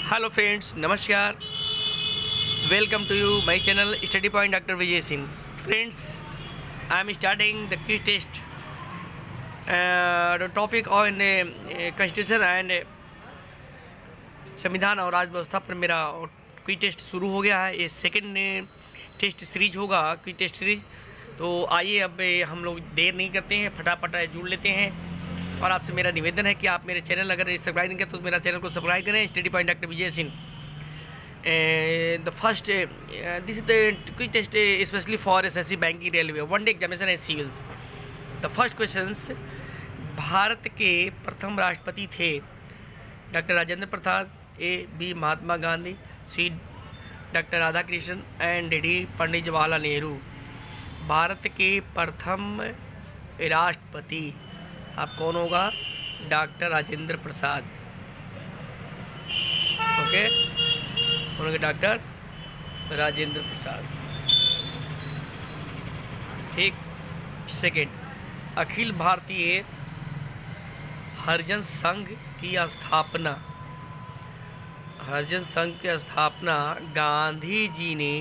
Hello friends, नमस्कार। Welcome to you my channel study point doctor Vijay Singh. Friends, I am starting the quiz test topic on constitution and संविधान और राज व्यवस्था पर मेरा quiz test शुरू हो गया है। ये सेकंड टेस्ट सीरीज होगा, क्विज टेस्ट सीरीज। तो आइए अब हम लोग देर नहीं करते हैं, फटाफट जुड़ लेते हैं। और आपसे मेरा निवेदन है कि आप मेरे चैनल अगर सब्सक्राइब नहीं करें तो मेरा चैनल को सब्सक्राइब करें, study point doctor Vijay Singh. The first this is the quiz test specially for SSC, banking, railway, one day examination and civils. The first questions, Bharat के प्रथम राष्ट्रपति थे doctor Rajendra Prasad, a b Mahatma Gandhi, c doctor Radhakrishnan and d Pandit Jawaharlal Nehru. Bharat के प्रथम राष्ट्रपति आप कौन होगा? डॉक्टर राजेंद्र प्रसाद। ओके, उनके डॉक्टर राजेंद्र प्रसाद। ठीक। सेकेंड, अखिल भारतीय हरिजन संघ की स्थापना, हरिजन संघ की स्थापना गांधी जी ने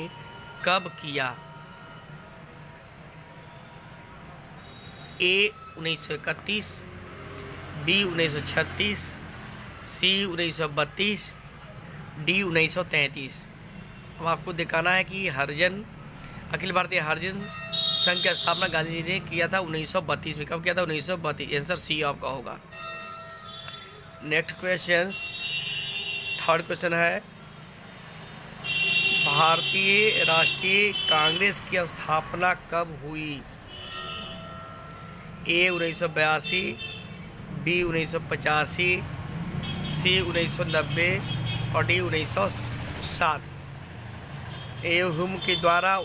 कब किया? ए 1931, बी 1936, सी 1932, डी 1933। अब आपको दिखाना है कि अखिल भारतीय हरिजन संघ की स्थापना गांधी जी ने किया था 1932 में। कब किया था? 1932। आंसर सी आपका होगा। नेक्स्ट क्वेश्चन, थर्ड क्वेश्चन है, भारतीय राष्ट्रीय कांग्रेस की स्थापना कब हुई? ए 1982, बी 1985, सी 1990 और डी 1907। ए हुम के द्वारा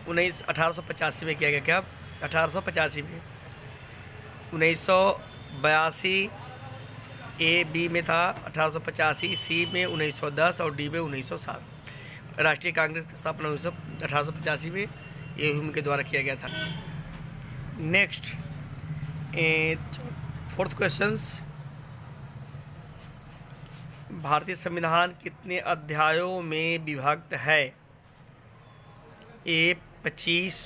1885 में किया गया। क्या? 1885 में। 1982 ए बी में था, 1885 सी में 1910 और डी में 1907। राष्ट्रीय कांग्रेस की स्थापना 1885 में ए हुम के द्वारा किया गया था। नेक्स्ट, फोर्थ क्वेश्चंस, भारतीय संविधान कितने अध्यायों में विभक्त है? ए 25,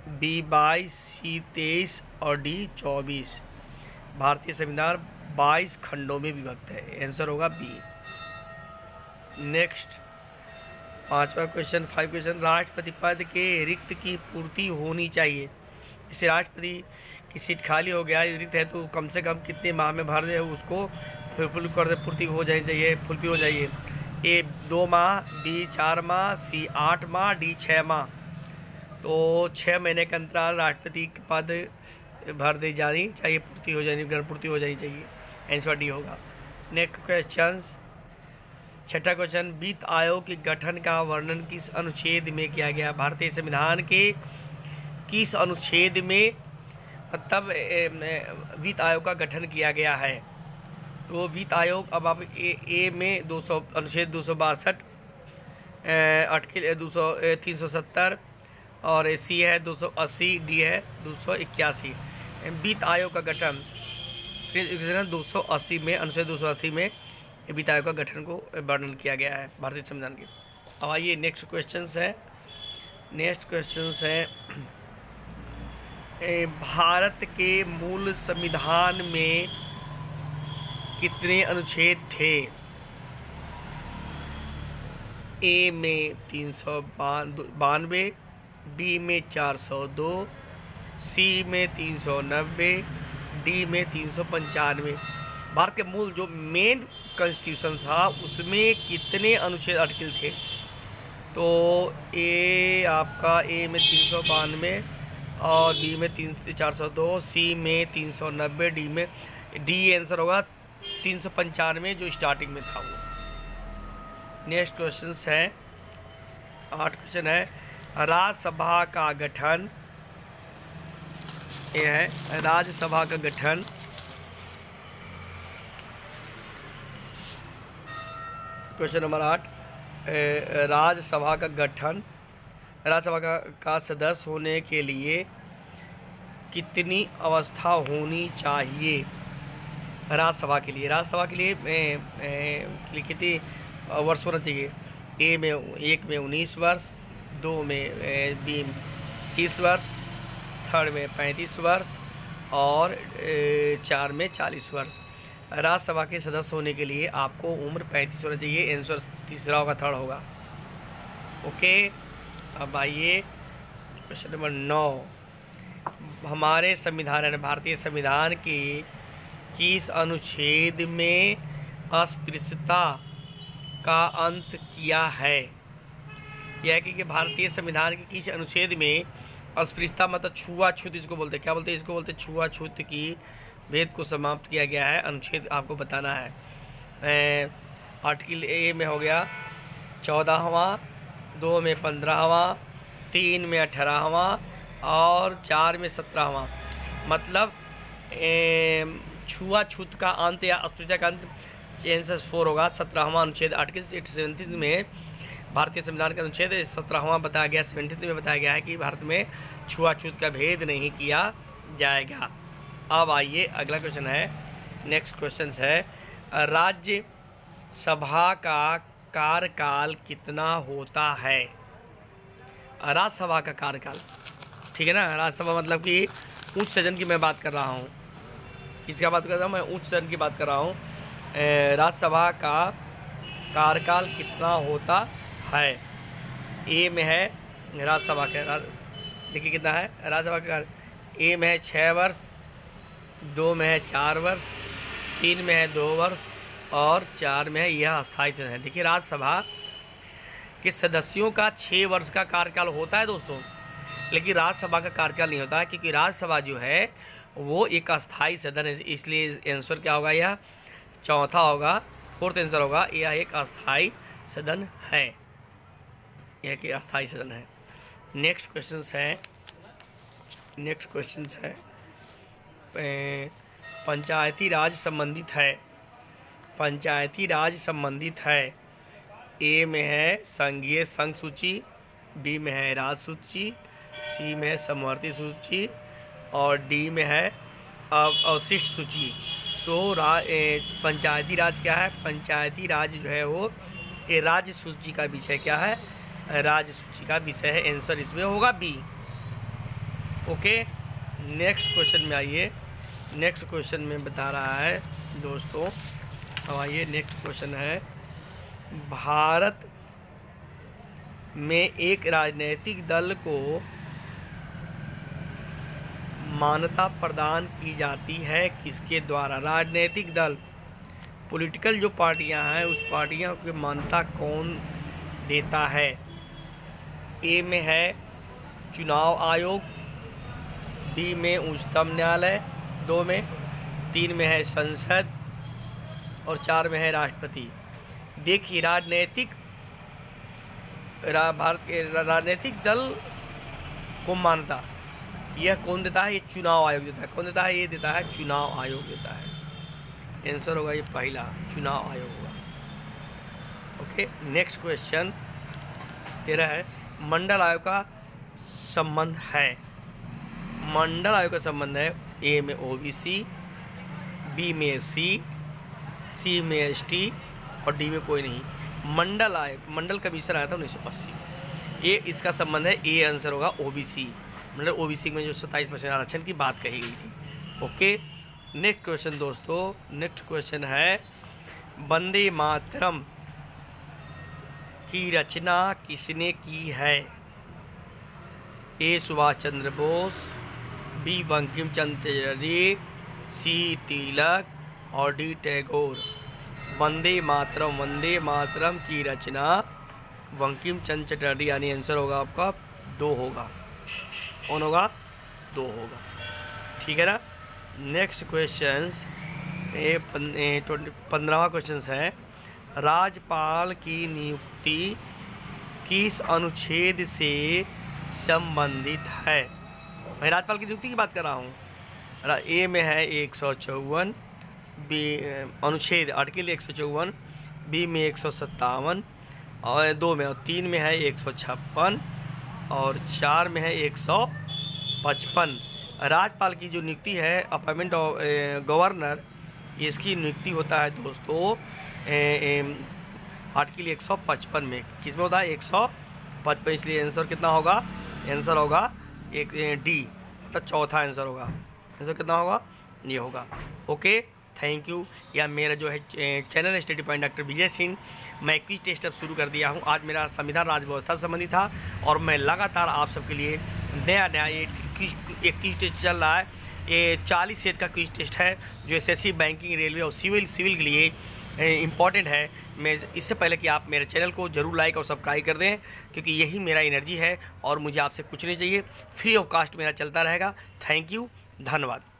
बी 22, सी 23 और डी 24। भारतीय संविधान 22 खंडों में विभक्त है। आंसर होगा बी। नेक्स्ट, पांचवा क्वेश्चन, 5 क्वेश्चन, राष्ट्रपति पद के रिक्त की पूर्ति होनी चाहिए। जैसे राष्ट्रपति की सीट खाली हो गया, रिक्त है, तो कम से कम कितने माह में भर दे उसको फुल कर दे, पूर्ति हो जानी चाहिए, फुलफिल हो जाइए। ए 2 माह, बी 4 माह, सी 8 माह, डी 6 माह। तो 6 महीने के अंतराल राष्ट्रपति के पद भर दी जानी चाहिए, पूर्ति हो जानी चाहिए। आंसर डी होगा। नेक्स्ट क्वेश्चन, छठा क्वेश्चन, वित्त आयोग के गठन का वर्णन किस अनुच्छेद में किया गया? भारतीय संविधान के किस अनुच्छेद में मतलब वित्त आयोग का गठन किया गया है? तो वित्त आयोग, अब आप ए में 200 अनुच्छेद 262, आर्टिकल 370 और सी है 280, डी है 281। वित्त आयोग का गठन फिर 280 में, अनुच्छेद 280 में वित्त आयोग का गठन को वर्णन किया गया है भारतीय संविधान के। अब आइए नेक्स्ट क्वेश्चन है, भारत के मूल संविधान में कितने अनुच्छेद थे? ए में 392, बी में 402, सी में 390, डी में 395। भारत के मूल जो मेन कॉन्स्टिट्यूशन था उसमें कितने अनुच्छेद आर्टिकल थे? तो ए आपका ए में 392 और बी में 402, सी में 390, डी आंसर होगा 395 जो स्टार्टिंग में था वो। नेक्स्ट क्वेश्चन है, 8 क्वेश्चन है, राज्यसभा का गठन, ये है राज्यसभा का गठन क्वेश्चन नंबर 8, राज्यसभा का गठन, राज्यसभा का सदस्य होने के लिए कितनी अवस्था होनी चाहिए? राज्यसभा के लिए कितनी वर्ष होना चाहिए? एक में 19 वर्ष, 2 में 30 वर्ष, थर्ड में 35 वर्ष और 4 में 40 वर्ष। राज्यसभा के सदस्य होने के लिए आपको उम्र 35 होना चाहिए। आंसर तीसरा होगा, थर्ड होगा। ओके, अब आइए क्वेश्चन नंबर 9। हमारे संविधान यानी भारतीय संविधान के किस अनुच्छेद में अस्पृश्यता का अंत किया है? यह है कि भारतीय संविधान के किस अनुच्छेद में अस्पृश्यता मतलब छुआछूत इसको बोलते हैं, क्या बोलते हैं? इसको बोलते हैं छुआछूत की भेद को समाप्त किया गया है। अनुच्छेद आपको बताना है। आर्टिकल ए में हो गया 14वां, 2 में 15वां, 3 में 18वां और 4 में 17वां। मतलब छुआछूत का अंत या अस्पृश्यता का अंत आंसर 4 होगा, 17वां अनुच्छेद। आर्टिकल 17 में भारतीय संविधान का अनुच्छेद 17वां बताया गया, 17 में बताया गया है कि भारत में छुआछूत का भेद नहीं किया जाएगा। अब आइए अगला क्वेश्चन है, नेक्स्ट क्वेश्चन है, राज्यसभा का कार्यकाल कितना होता है? राज्यसभा का कार्यकाल, ठीक है ना। राज्यसभा मतलब कि उच्च सदन की मैं बात कर रहा हूँ। किसका बात कर रहा हूँ? मैं उच्च सदन की बात कर रहा हूँ। राज्यसभा का कार्यकाल कितना होता है? ए में है राज्यसभा का, देखिए कितना है राज्यसभा का। ए में है 6 वर्ष, 2 में है 4 वर्ष, 3 में है 2 वर्ष और 4 में है यह अस्थायी सदन है। देखिए राज्यसभा के सदस्यों का 6 वर्ष का कार्यकाल होता है दोस्तों, लेकिन राज्यसभा का कार्यकाल नहीं होता है, क्योंकि राज्यसभा जो है वो एक अस्थायी सदन है। इसलिए आंसर क्या होगा? यह चौथा होगा, फोर्थ आंसर होगा। यह एक अस्थायी सदन है, यह एक अस्थायी सदन है। नेक्स्ट क्वेश्चन है पंचायती राज संबंधित है। पंचायती राज संबंधित है। ए में है संघीय संघ सूची, बी में है राज सूची, सी में है समवर्ती सूची और डी में है अवशिष्ट सूची। तो पंचायती राज क्या है? पंचायती राज जो है वो ये राज्य सूची का विषय क्या है? राज्य सूची का विषय है। आंसर इसमें होगा बी। ओके, नेक्स्ट क्वेश्चन में आइए। नेक्स्ट क्वेश्चन में बता रहा है दोस्तों, अब आइए नेक्स्ट क्वेश्चन है, भारत में एक राजनीतिक दल को मान्यता प्रदान की जाती है किसके द्वारा? राजनीतिक दल, पॉलिटिकल जो पार्टियां हैं उस पार्टियों की मान्यता कौन देता है? ए में है चुनाव आयोग, बी में उच्चतम न्यायालय, 2 में, 3 में है संसद और 4 में है राष्ट्रपति। देखिए भारत के राजनीतिक दल को मान्यता यह कौन देता है? ये चुनाव आयोग देता है। कौन देता है? ये देता है चुनाव आयोग देता है। आंसर होगा ये पहला, चुनाव आयोग होगा। ओके, नेक्स्ट क्वेश्चन 13 है, मंडल आयोग का संबंध है। मंडल आयोग का संबंध है ए में ओबीसी, बी में एससी, सी में एसटी और डी में कोई नहीं। मंडल आयोग, मंडल कमीशन आया था 1980, ये इसका संबंध है। ए आंसर होगा ओबीसी, मतलब ओबीसी में जो 27% आरक्षण की बात कही गई थी। ओके, नेक्स्ट क्वेश्चन दोस्तों, नेक्स्ट क्वेश्चन है, वंदे मातरम की रचना किसने की है? ए सुभाष चंद्र बोस, बी बंकिम चंद्र चटर्जी, सी तिलक और डी टैगोर। वंदे मातरम की रचना बंकिम चंद्र चटर्जी, यानी आंसर होगा आपका 2 होगा। कौन होगा? 2 होगा, ठीक है ना। नेक्स्ट क्वेश्चंस 15वां क्वेश्चन है, राज्यपाल की नियुक्ति किस अनुच्छेद से संबंधित है? मैं राज्यपाल की नियुक्ति की बात कर रहा हूँ। ए में है 154, बी अनुच्छेद आर्टिकल 154, बी में 157 और 2 में, और 3 में है 156 और 4 में है 155। राज्यपाल की जो नियुक्ति है अपॉइंटमेंट ऑफ गवर्नर, इसकी नियुक्ति होता है दोस्तों आर्टिकल 155 में। किस में होता है? 155। इसलिए आंसर कितना होगा? आंसर होगा एक डी, मतलब चौथा आंसर होगा। आंसर कितना होगा? ये होगा। Okay, thank you. या मेरा जो है channel study point doctor Vijay Singh, मैं क्विज टेस्ट अब शुरू कर दिया हूँ। आज मेरा संविधान राज्य व्यवस्था से संबंधित था और मैं लगातार आप सबके लिए नया एक क्विज टेस्ट चल रहा है। ये 40 सेट का क्विज टेस्ट है जो एसएससी, बैंकिंग, रेलवे और सिविल के लिए इम्पॉर्टेंट है। मैं इससे पहले कि आप मेरे चैनल को जरूर लाइक और सब्सक्राइब कर दें, क्योंकि यही मेरा एनर्जी है और मुझे आपसे कुछ नहीं चाहिए। फ्री ऑफ कास्ट मेरा चलता रहेगा। थैंक यू, धन्यवाद।